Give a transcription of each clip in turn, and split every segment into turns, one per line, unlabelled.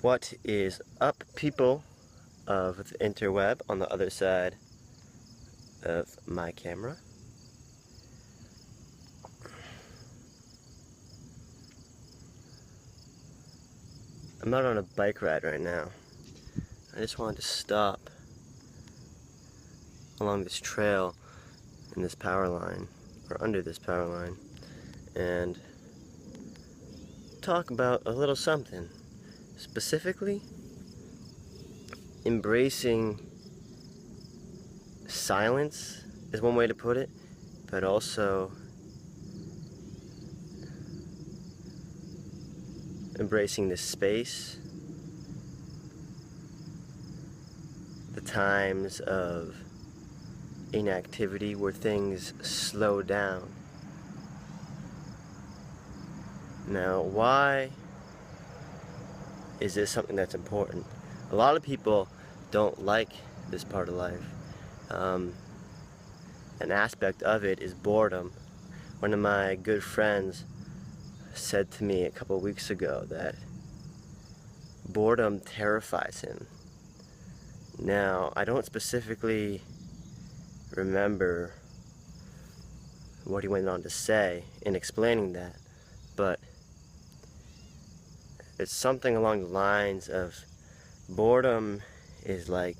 What is up, people of the interweb on the other side of my camera? I'm out on a bike ride right now. I just wanted to stop along this trail in this power line, or under this power line, and talk about a little something. Specifically, embracing silence is one way to put it, but also embracing the space, the times of inactivity where things slow down. Now, why is this something that's important? A lot of people don't like this part of life. An aspect of it is boredom. One of my good friends said to me a couple of weeks ago that boredom terrifies him. Now, I don't specifically remember what he went on to say in explaining that, but it's something along the lines of boredom is like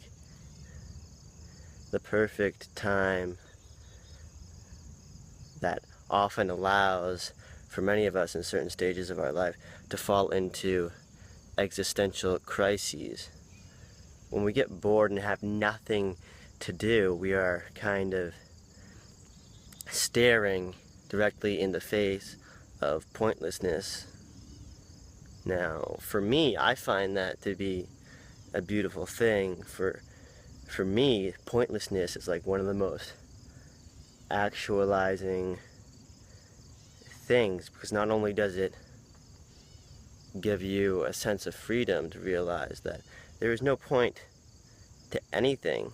the perfect time that often allows for many of us in certain stages of our life to fall into existential crises. When we get bored and have nothing to do, we are kind of staring directly in the face of pointlessness. Now, for me, I find that to be a beautiful thing. For me, pointlessness is like one of the most actualizing things, because not only does it give you a sense of freedom to realize that there is no point to anything,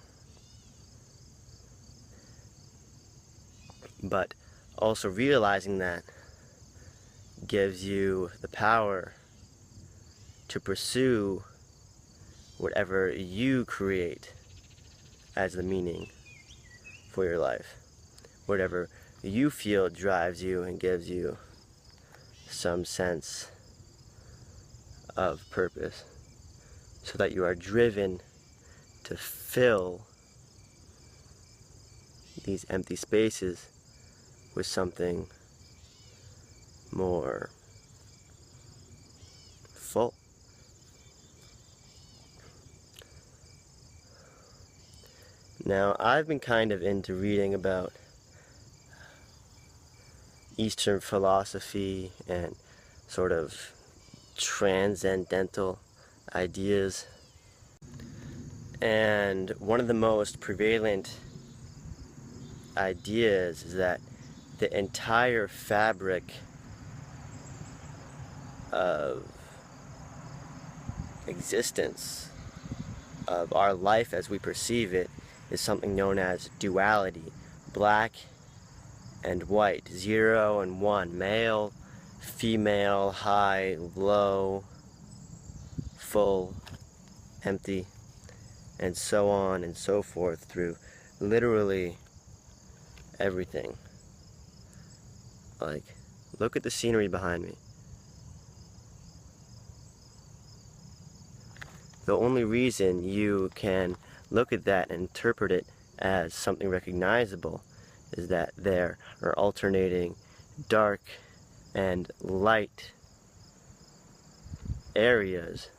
but also realizing that gives you the power to pursue whatever you create as the meaning for your life. Whatever you feel drives you and gives you some sense of purpose, so that you are driven to fill these empty spaces with something more full. Now, I've been kind of into reading about Eastern philosophy and sort of transcendental ideas. And one of the most prevalent ideas is that the entire fabric of existence, of our life as we perceive it, is something known as duality. Black and white, 0 and 1, male, female, high, low, full, empty, and so on and so forth through literally everything. Like, look at the scenery behind me. The only reason you can look at that and interpret it as something recognizable is that there are alternating dark and light areas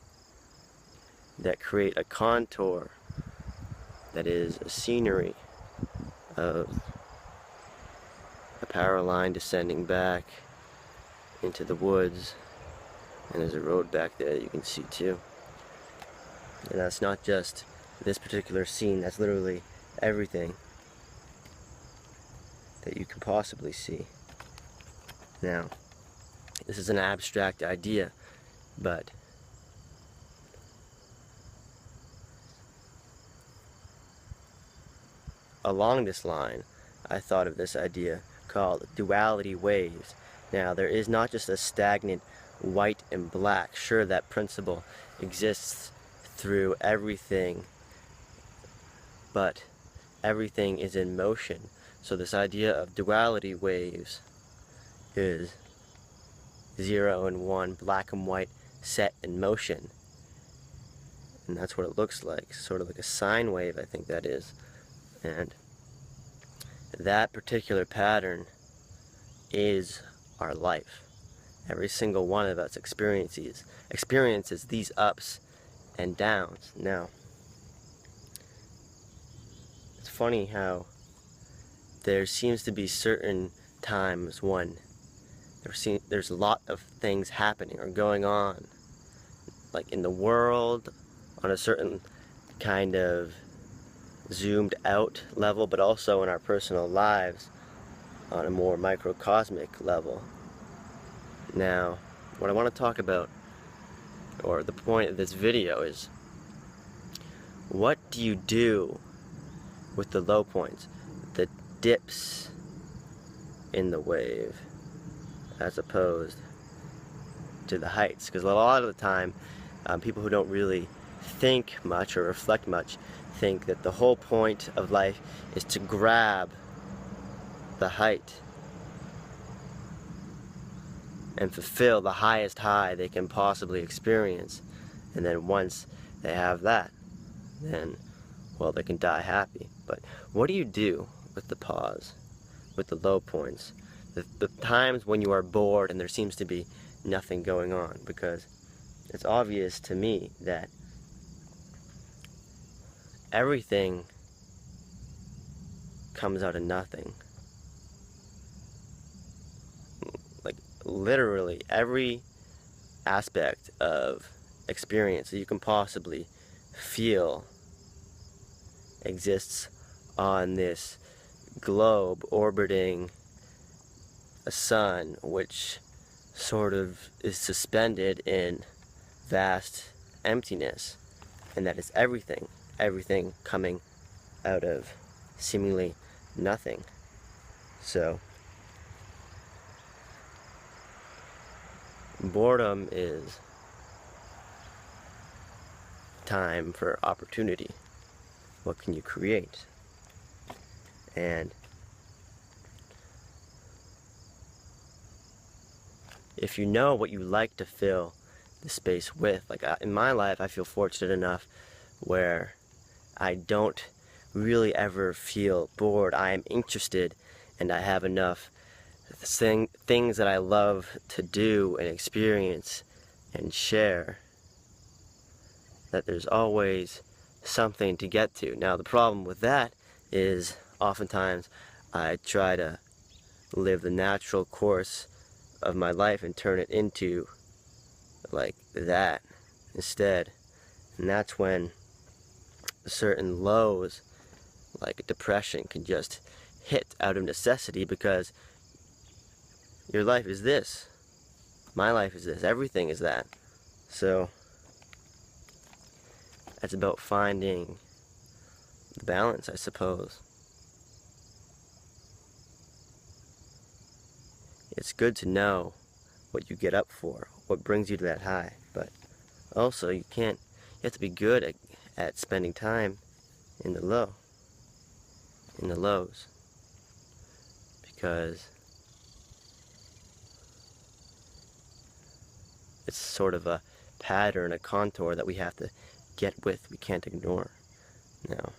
that create a contour that is a scenery of a power line descending back into the woods, and there's a road back there that you can see too. And that's not just this particular scene, that's literally everything that you can possibly see. Now, this is an abstract idea, but along this line, I thought of this idea called duality waves. Now, there is not just a stagnant white and black. Sure, that principle exists through everything, but everything is in motion. So this idea of duality waves is 0 and 1, black and white, set in motion. And that's what it looks like, sort of like a sine wave, I think that is. And that particular pattern is our life. Every single one of us experiences these ups and downs. Now, it's funny how there seems to be certain times when there's a lot of things happening or going on, like in the world, on a certain kind of zoomed out level, but also in our personal lives on a more microcosmic level. Now, what I want to talk about, or the point of this video, is what do you do with the low points, the dips in the wave, as opposed to the heights? Because a lot of the time, people who don't really think much or reflect much think that the whole point of life is to grab the height and fulfill the highest high they can possibly experience. And then once they have that, then, well, they can die happy. But what do you do with the pause, with the low points, the times when you are bored and there seems to be nothing going on? Because it's obvious to me that everything comes out of nothing. Like, literally every aspect of experience that you can possibly feel exists on this globe orbiting a sun, which sort of is suspended in vast emptiness, and that is everything coming out of seemingly nothing. So boredom is time for opportunity. What can you create? And if you know what you like to fill the space with, like in my life, I feel fortunate enough where I don't really ever feel bored. I am interested, and I have enough things that I love to do and experience and share, that there's always something to get to. Now, the problem with that is oftentimes I try to live the natural course of my life and turn it into like that instead. And that's when certain lows, like depression, can just hit out of necessity, because your life is this, my life is this, everything is that. So it's about finding the balance, I suppose. It's good to know what you get up for, what brings you to that high, but also you have to be good at spending time in the lows, because it's sort of a pattern, a contour that we have to get with, we can't ignore. Now,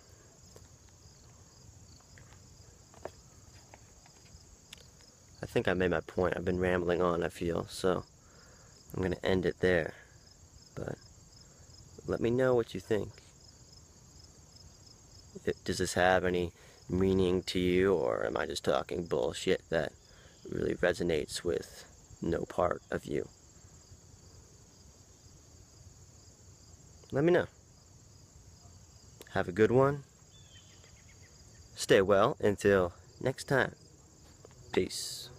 I think I made my point. I've been rambling on, I feel, so I'm going to end it there. But let me know what you think. Does this have any meaning to you, or am I just talking bullshit that really resonates with no part of you? Let me know. Have a good one. Stay well until next time. Peace.